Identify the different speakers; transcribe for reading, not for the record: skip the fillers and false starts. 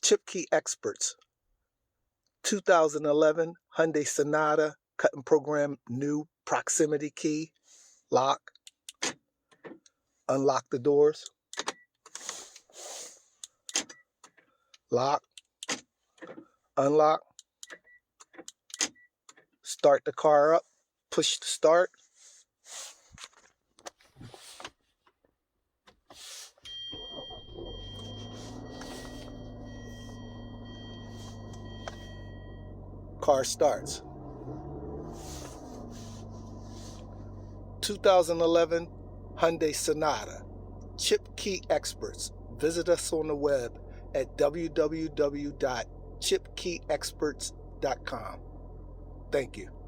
Speaker 1: ChipKey experts. 2011 Hyundai Sonata cut and program new proximity key. Lock. Unlock the doors. Lock. Unlock. Start the car up. Push to start. Car starts. 2011 Hyundai Sonata. ChipKey experts. Visit us on the web at www.chipkeyexperts.com. Thank you.